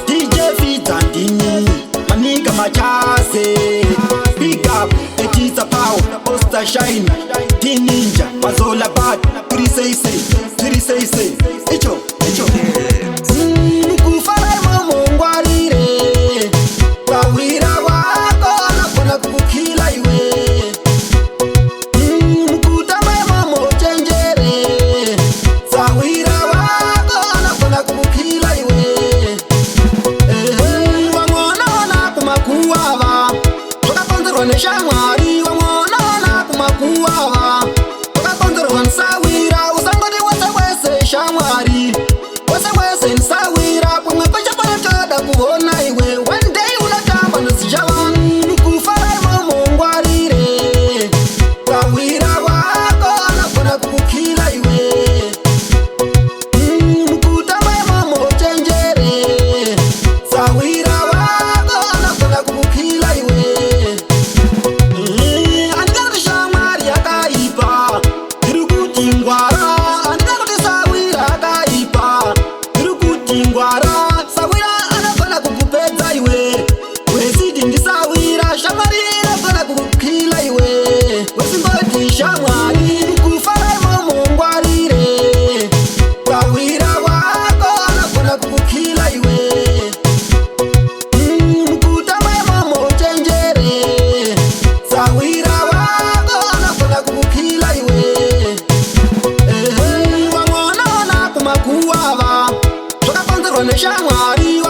DJ Fitandini, Maniga Machase, Big Up, Etisa Power, Osta Shine, Teen Ninja, Mazola Bad, 366, Echo. Kufara mamo ngwarire, Kawira wako, Nakona kukila iwe. Mkutama mamo chenjere, Sawira wako, Nakona kukila iwe. Wangona kumakuwa, Tokakonzerwa neshamwari, Wangona kumakuwa, Tokakonzerwa nsawira, Usangoni wese shamwari. Wese nsawira, Pumwe pecha pada kuhona iwe. One day unatamba nusijaba, Nukufara mamo ngwarire, Kawira wako, Nakona kukila iwe. Mkutama mamo chenjere, Sawira wako, Nakona kukila iwe. Anigana shamwari akaipa, Tirukuti ngwara, Anigana sawira akaipa, Tirukuti ngwara, Sawira anakona kukupeza iwe. Wezidi ndi sawira, Shamwari anakona kukukila iwe. Wesimboti shamwari, Nukufara mamo ngwarire, Kawira wako, Nakona kukukila iwe. Mkutama mamo chenjere, Sawira wako, Nakona kukukila iwe. Wangona kumakuwa, Tokakonzerwa neshamwari,